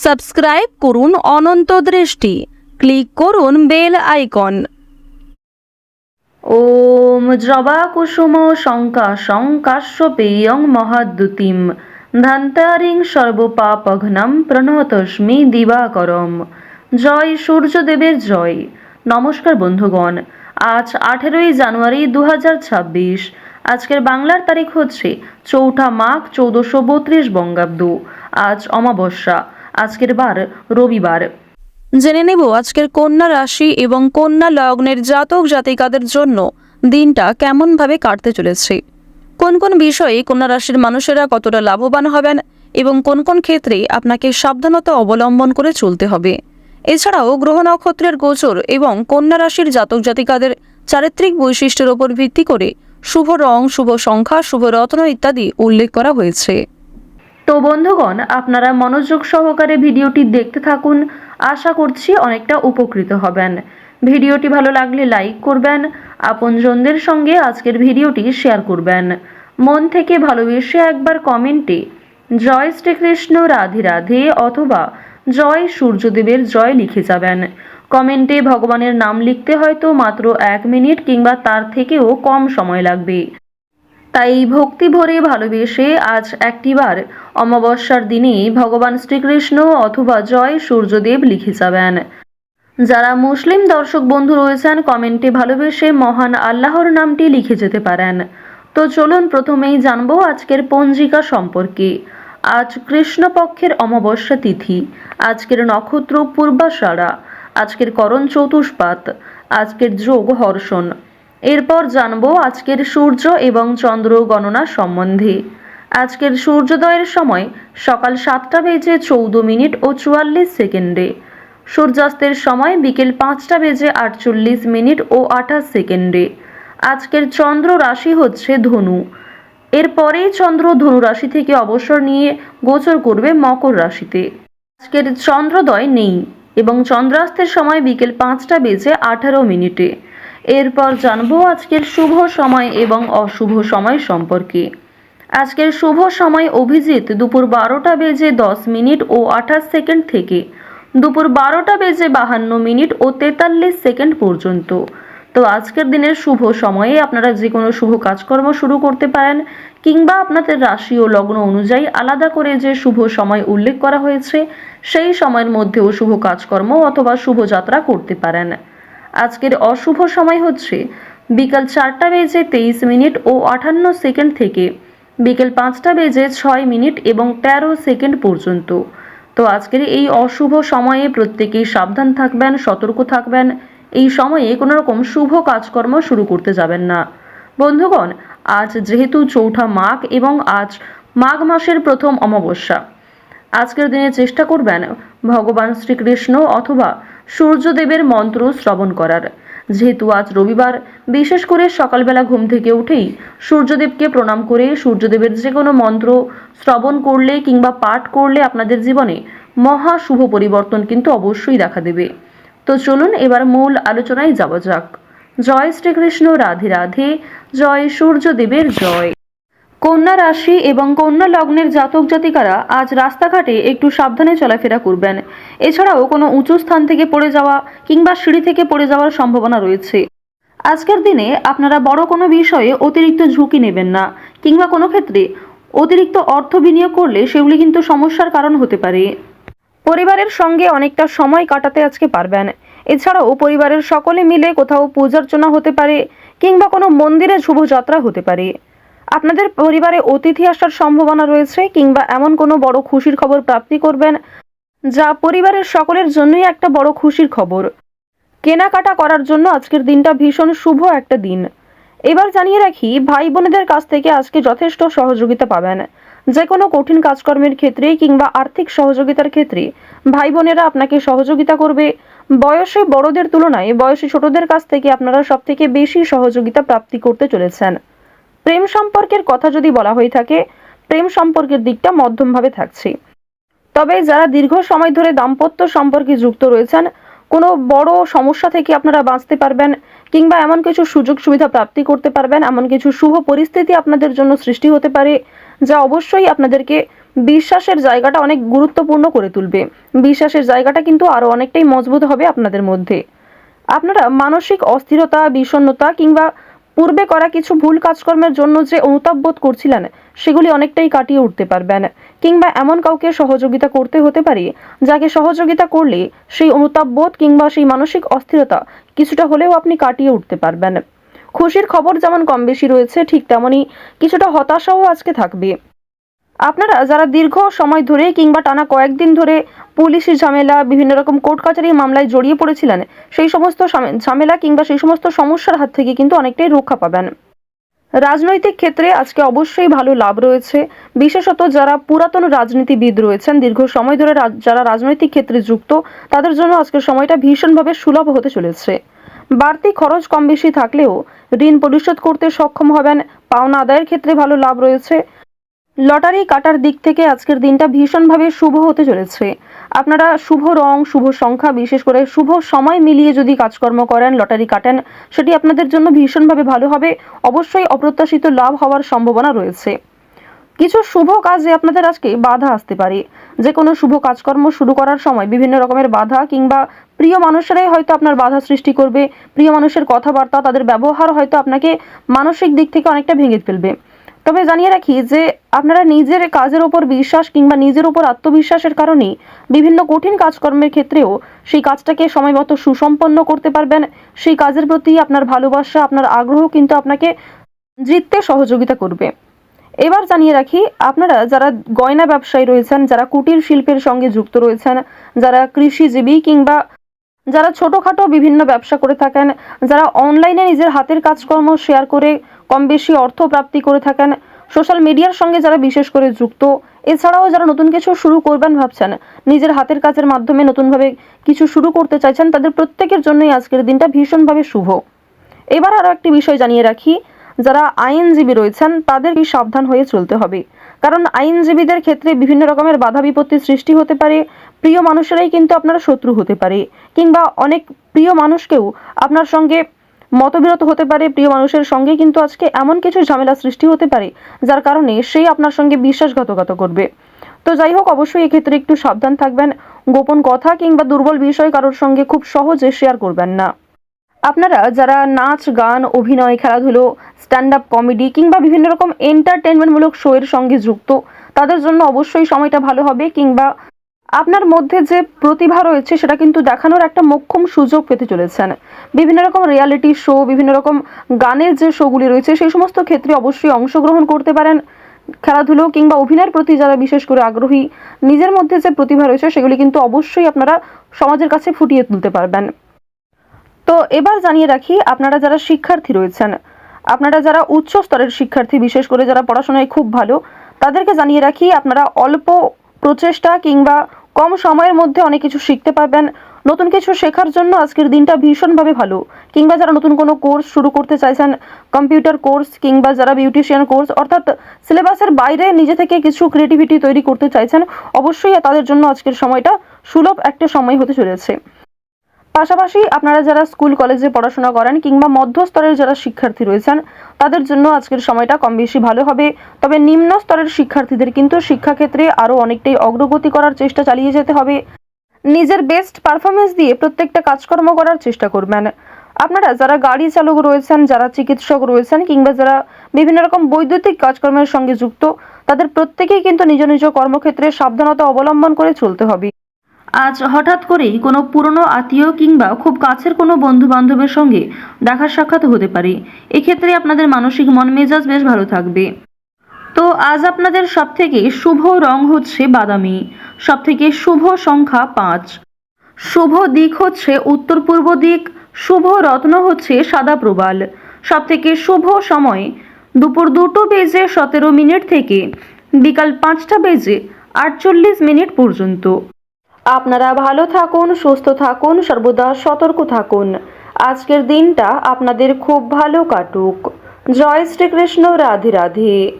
Subscribe করুন অনন্ত দৃষ্টি, click করুন বেল আইকন। ওম জবা কুসুম শঙ্কাশং কাশ্যপেয়ং মহাদ্যুতিম ধান্তারিং সর্বপাপঘ্নম প্রণতস্মি দিবাকরম। জয় সূর্যদেবের জয়। নমস্কার বন্ধুগণ, আজ 18ই জানুয়ারি 2026। আজকের বাংলার তারিখ হচ্ছে 4 মাঘ 1432 বঙ্গাব্দ। আজ অমাবস্যা। আজকের বার রবিবার। জেনে নেব আজকের কন্যা রাশি এবং কন্যা লগ্নের জাতক জাতিকাদের জন্য দিনটা কেমনভাবে কাটতে চলেছে, কোন কোন বিষয়ে কন্যা রাশির মানুষেরা কতটা লাভবান হবেন এবং কোন কোন ক্ষেত্রে আপনাকে সাবধানতা অবলম্বন করে চলতে হবে। এছাড়াও গ্রহ নক্ষত্রের গোচর এবং কন্যা রাশির জাতক জাতিকাদের চারিত্রিক বৈশিষ্ট্যের উপর ভিত্তি করে শুভ রং, শুভ সংখ্যা, শুভ রত্ন ইত্যাদি উল্লেখ করা হয়েছে। তো বন্ধুগণ, আপনারা মনোযোগ সহকারে ভিডিওটি দেখতে থাকুন। আশা করছি অনেকটা উপকৃত হবেন। ভিডিওটি ভালো লাগলে লাইক করবেন, আপনজনদের সঙ্গে আজকের ভিডিওটি শেয়ার করবেন। মন থেকে ভালোবেসে একবার কমেন্টে জয় শ্রীকৃষ্ণ রাধে রাধে অথবা জয় সূর্যদেবের জয় লিখে যাবেন। কমেন্টে ভগবানের নাম লিখতে হয়তো মাত্র 1 মিনিট কিংবা তার থেকেও কম সময় লাগবে। তাই ভক্তি ভরে ভালোবেসে আজ একটিবার অমাবস্যার দিনে ভগবান শ্রীকৃষ্ণ অথবা জয় সূর্যদেব লিখে যাবেন। যারা মুসলিম দর্শক বন্ধু রয়েছেন, কমেন্টে ভালোবেসে মহান আল্লাহর নামটি লিখে যেতে পারেন। তো চলুন প্রথমেই জানবো আজকের পঞ্জিকা সম্পর্কে। আজ কৃষ্ণপক্ষের অমাবস্যা তিথি। আজকের নক্ষত্র পূর্বাষাঢ়া। আজকের করণ চতুষ্পাত। আজকের যোগ হর্ষণ। এরপর জানবো আজকের সূর্য এবং চন্দ্র গণনা সম্বন্ধে। আজকের সূর্যোদয়ের সময় সকাল 7টা বেজে 14 মিনিট ও 44 সেকেন্ডে। সূর্যাস্তের সময় বিকেল 5টা বেজে 48 মিনিট ও 28 সেকেন্ডে। আজকের চন্দ্র রাশি হচ্ছে ধনু। এরপরেই চন্দ্র ধনু রাশি থেকে অবসর নিয়ে গোচর করবে মকর রাশিতে। আজকের চন্দ্রোদয় নেই এবং চন্দ্রাস্তের সময় বিকেল 5টা বেজে 18 মিনিটে। এরপর জানবো আজকের শুভ সময় এবং অশুভ সময় সম্পর্কে। আজকের শুভ সময় অভিজিৎ দুপুর 12টা বেজে 10 মিনিট ও 28 সেকেন্ড থেকে দুপুর 12টা বেজে 52 মিনিট ও 43 সেকেন্ড পর্যন্ত। তো আজকের দিনের শুভ সময়ে আপনারা যে কোনো শুভ কাজকর্ম শুরু করতে পারেন, কিংবা আপনাদের রাশি ও লগ্ন অনুযায়ী আলাদা করে যে শুভ সময় উল্লেখ করা হয়েছে সেই সময়ের মধ্যেও শুভ কাজকর্ম অথবা শুভযাত্রা করতে পারেন। আজকের অশুভ সময় হচ্ছে বিকাল 4টা বেজে 23 মিনিট ও 58 সেকেন্ড থেকে বিকেল 5টা বেজে 6 মিনিট এবং 13 সেকেন্ড পর্যন্ত। তো আজকের এই অশুভ সময়ে প্রত্যেকেই সাবধান থাকবেন, সতর্ক থাকবেন। এই সময়ে কোনো রকম শুভ কাজকর্ম শুরু করতে যাবেন না। বন্ধুগণ, আজ যেহেতু 4 মাঘ এবং আজ মাঘ মাসের প্রথম অমাবস্যা, আজকের দিনে চেষ্টা করবেন ভগবান শ্রীকৃষ্ণ অথবা সূর্যদেবের মন্ত্র শ্রবণ করার। যেহেতু আজ রবিবার, বিশেষ করে সকালবেলা ঘুম থেকে উঠেই সূর্যদেবকে প্রণাম করে সূর্যদেবের যে কোনো মন্ত্র শ্রবণ করলে কিংবা পাঠ করলে আপনাদের জীবনে মহা শুভ পরিবর্তন কিন্তু অবশ্যই দেখা দেবে। তো চলুন এবার মূল আলোচনায় যাওয়া যাক। জয় শ্রীকৃষ্ণ রাধে রাধে, জয় সূর্যদেবের জয়। কন্যা রাশি এবং কন্যা লগ্নের জাতক জাতিকারা আজ রাস্তাঘাটে একটু সাবধানে চলাফেরা করবেন। এছাড়াও কোনো উঁচু স্থান থেকে পড়ে যাওয়া কিংবা সিঁড়ি থেকে পড়ে যাওয়ার সম্ভাবনা রয়েছে। আজকের দিনে আপনারা বড় কোনো বিষয়ে অতিরিক্ত ঝুঁকি নেবেন না, কিংবা কোনো ক্ষেত্রে অতিরিক্ত অর্থ বিনিয়োগ করলে সেগুলি কিন্তু সমস্যার কারণ হতে পারে। পরিবারের সঙ্গে অনেকটা সময় কাটাতে আজকে পারবেন। এছাড়াও পরিবারের সকলে মিলে কোথাও পূজার্চনা হতে পারে কিংবা কোনো মন্দিরে শুভযাত্রা হতে পারে। আপনাদের পরিবারে অতিথি আসার সম্ভাবনা রয়েছে কিংবা এমন কোনো বড় খুশির খবর প্রাপ্তি করবেন যা পরিবারের সকলের জন্যই একটা বড় খুশির খবর। কেনাকাটা করার জন্য আজকের দিনটা ভীষণ শুভ একটা দিন। এবার জানিয়ে রাখি, ভাই বোনেদের কাছ থেকে আজকে যথেষ্ট সহযোগিতা পাবেন। যে কোনো কঠিন কাজকর্মের ক্ষেত্রে কিংবা আর্থিক সহযোগিতার ক্ষেত্রে ভাই বোনেরা আপনাকে সহযোগিতা করবে। বয়সে বড়দের তুলনায় বয়সে ছোটদের কাছ থেকে আপনারা সব থেকে বেশি সহযোগিতা প্রাপ্তি করতে চলেছেন। প্রেম সম্পর্কের কথা যদি বলা হয়ে থাকে, প্রেম সম্পর্কের দিকটা মধ্যমভাবে থাকছে। তবে যারা দীর্ঘ সময় ধরে দাম্পত্য সম্পর্কে যুক্ত রয়েছেন, কোনো বড় সমস্যা থেকে আপনারা বাঁচতে পারবেন কিংবা এমন কিছু সুযোগ সুবিধা প্রাপ্তি করতে পারবেন, এমন কিছু শুভ পরিস্থিতি আপনাদের জন্য সৃষ্টি হতে পারে যা অবশ্যই আপনাদেরকে বিশ্বাসের জায়গাটা অনেক গুরুত্বপূর্ণ করে তুলবে। বিশ্বাসের জায়গাটা কিন্তু আরও অনেকটাই মজবুত হবে আপনাদের মধ্যে। আপনারা মানসিক অস্থিরতা, বিষণ্ণতা কিংবা পূর্বে করা কিছু ভুল কাজকর্মের জন্য যে অনুতাপ বোধ করছিলেন সেগুলি অনেকটাই কাটিয়ে উঠতে পারবেন, কিংবা এমন কাউকে সহযোগিতা করতে হতে পারে যাকে সহযোগিতা করলে সেই অনুতাপ বোধ কিংবা সেই মানসিক অস্থিরতা কিছুটা হলেও আপনি কাটিয়ে উঠতে পারবেন। খুশির খবর যেমন কম বেশি রয়েছে, ঠিক তেমনই কিছুটা হতাশাও আজকে থাকবে। আপনারা যারা দীর্ঘ সময় ধরে কিংবা টানা কয়েকদিন ধরে পুলিশি ঝামেলা, বিভিন্ন রকম কোর্ট কাচারি মামলায় জড়িয়ে পড়েছিলেন, সেই সমস্ত ঝামেলা কিংবা সেই সমস্ত সমস্যার হাত থেকে কিন্তু অনেকটাই রক্ষা পাবেন। রাজনৈতিক ক্ষেত্রে আজকে অবশ্যই ভালো লাভ রয়েছে। বিশেষত যারা পুরাতন রাজনীতিবিদ রয়েছেন, দীর্ঘ সময় ধরে যারা রাজনৈতিক ক্ষেত্রে যুক্ত, তাদের জন্য আজকের সময়টা ভীষণভাবে সুলভ হতে চলেছে। বাড়তি খরচ কম বেশি থাকলেও ঋণ পরিশোধ করতে সক্ষম হবেন। পাওনা আদায়ের ক্ষেত্রে ভালো লাভ রয়েছে। লটারি কাটার দিক থেকে আজকের দিনটা ভীষণভাবে শুভ হতে চলেছে। আপনারা শুভ রং, শুভ সংখ্যা, বিশেষ করে শুভ সময় মিলিয়ে যদি কাজকর্ম করেন, লটারি কাটেন, সেটি আপনাদের জন্য ভীষণভাবে ভালো হবে। অবশ্যই অপ্রত্যাশিত লাভ হওয়ার সম্ভাবনা রয়েছে। কিছু শুভ কাজে আপনাদের আজকে বাধা আসতে পারে। যে কোনো শুভ কাজকর্ম শুরু করার সময় বিভিন্ন রকমের বাধা কিংবা প্রিয় মানুষেরাই হয়তো আপনার বাধা সৃষ্টি করবে। প্রিয় মানুষের কথাবার্তা, তাদের ব্যবহার হয়তো আপনাকে মানসিক দিক থেকে অনেকটা ভেঙে ফেলবে। তবে জানিয়ে রাখি যে আপনারা নিজের কাজের ওপর বিশ্বাস কিংবা নিজের ওপর আত্মবিশ্বাসের কারণেই বিভিন্ন কঠিন কাজকর্মের ক্ষেত্রেও সেই কাজটাকে সময়মতো সুসম্পন্ন করতে পারবেন। সেই কাজের প্রতি আপনার ভালোবাসা, আপনার আগ্রহ কিন্তু আপনাকে জিততে সহযোগিতা করবে। এবার জানিয়ে রাখি, আপনারা যারা গয়না ব্যবসায়ী রয়েছেন, যারা কুটির শিল্পের সঙ্গে যুক্ত রয়েছেন, যারা কৃষিজীবী কিংবা যারা ছোটোখাটো বিভিন্ন ব্যবসা করে থাকেন, যারা অনলাইনে নিজের হাতের কাজকর্ম শেয়ার করে কম বেশি অর্থ প্রাপ্তি করে থাকেন, সোশ্যাল মিডিয়ার সঙ্গে যারা বিশেষ করে যুক্ত, এছাড়াও যারা নতুন কিছু শুরু করবেন ভাবছেন, নিজের হাতের কাজের মাধ্যমে নতুনভাবে কিছু শুরু করতে চাইছেন, তাদের প্রত্যেকের জন্যই আজকের দিনটা ভীষণভাবে শুভ। এবার আরও একটি বিষয় জানিয়ে রাখি, যারা আইনজীবী রয়েছেন তাদেরকে সাবধান হয়ে চলতে হবে। কারণ আইনজীবীদের ক্ষেত্রে বিভিন্ন রকমের বাধা বিপত্তির সৃষ্টি হতে পারে। প্রিয় মানুষেরাই কিন্তু আপনার শত্রু হতে পারে, কিংবা অনেক প্রিয় মানুষকেও আপনার সঙ্গে মতবিরোধ হতে পারে। প্রিয় মানুষের সঙ্গে কিন্তু আজকে এমন কিছু ঝামেলা সৃষ্টি হতে পারে যার কারণে সেই আপনার সঙ্গে বিশ্বাসঘাতকতা করবে। তো যাই হোক, অবশ্যই এক্ষেত্রে একটু সাবধান থাকবেন। গোপন কথা কিংবা দুর্বল বিষয় কারোর সঙ্গে খুব সহজে শেয়ার করবেন না। আপনারা যারা নাচ, গান, অভিনয়, খেলাধুলো, স্ট্যান্ড আপ কমেডি কিংবা বিভিন্ন রকম এন্টারটেনমেন্টমূলক শো এর সঙ্গে যুক্ত, তাদের জন্য অবশ্যই সময়টা ভালো হবে। কিংবা আপনার মধ্যে যে প্রতিভা রয়েছে সেটা কিন্তু দেখানোর একটা মোক্ষম সুযোগ পেতে চলেছেন। বিভিন্ন রকম রিয়ালিটি শো, বিভিন্ন রকম গানের যে শোগুলি রয়েছে সেই সমস্ত ক্ষেত্রে অবশ্যই অংশগ্রহণ করতে পারেন। খেলাধুলো কিংবা অভিনয়ের প্রতি যারা বিশেষ করে আগ্রহী, নিজের মধ্যে যে প্রতিভা রয়েছে সেগুলি কিন্তু অবশ্যই আপনারা সমাজের কাছে ফুটিয়ে তুলতে পারবেন। তো এবার জানিয়ে রাখি, আপনারা যারা শিক্ষার্থী রয়েছেন, আপনারা যারা উচ্চ স্তরের শিক্ষার্থী, বিশেষ করে যারা পড়াশোনায় খুব ভালো, তাদেরকে জানিয়ে রাখি আপনারা অল্প প্রচেষ্টা কিংবা কম সময়ের মধ্যে অনেক কিছু শিখতে পারবেন। নতুন কিছু শেখার জন্য আজকের দিনটা ভীষণভাবে ভালো। কিংবা যারা নতুন কোনো কোর্স শুরু করতে চাইছেন, কম্পিউটার কোর্স কিংবা যারা বিউটিশিয়ান কোর্স, অর্থাৎ সিলেবাসের বাইরে নিজে থেকে কিছু ক্রিয়েটিভিটি তৈরি করতে চাইছেন, অবশ্যই তাদের জন্য আজকের সময়টা সুলভ একটা সময় হতে চলেছে। পাশাপাশি আপনারা যারা স্কুল কলেজে পড়াশোনা করেন কিংবা মধ্যস্তরের যারা শিক্ষার্থী রয়েছেন, তাদের জন্য আজকের সময়টা কম বেশি ভালো হবে। তবে নিম্ন স্তরের শিক্ষার্থীদের কিন্তু শিক্ষাক্ষেত্রে আরও অনেকটাই অগ্রগতি করার চেষ্টা চালিয়ে যেতে হবে। নিজের বেস্ট পারফরমেন্স দিয়ে প্রত্যেকটা কাজকর্ম করার চেষ্টা করবেন। আপনারা যারা গাড়ি চালক রয়েছেন, যারা চিকিৎসক রয়েছেন কিংবা যারা বিভিন্ন রকম বৈদ্যুতিক কাজকর্মের সঙ্গে যুক্ত, তাদের প্রত্যেকেই কিন্তু নিজ নিজ কর্মক্ষেত্রে সাবধানতা অবলম্বন করে চলতে হবে। আজ হঠাৎ করেই কোনো পুরনো আত্মীয় কিংবা খুব কাছের কোনো বন্ধু বান্ধবের সঙ্গে দেখা সাক্ষাৎ হতে পারে। এক্ষেত্রে আপনাদের মানসিক মন মেজাজ বেশ ভালো থাকবে। তো আজ আপনাদের সবথেকে শুভ রং হচ্ছে বাদামি, সবথেকে শুভ সংখ্যা 5, শুভ দিক হচ্ছে উত্তর পূর্ব দিক, শুভ রত্ন হচ্ছে সাদা প্রবাল, সবথেকে শুভ সময় দুপুর 2:17 থেকে বিকাল 5:48 পর্যন্ত। আপনারা ভালো থাকুন, সুস্থ থাকুন, সর্বদা সতর্ক থাকুন। আজকের দিনটা আপনাদের খুব ভালো কাটুক। জয় শ্রীকৃষ্ণ। রাধে রাধে।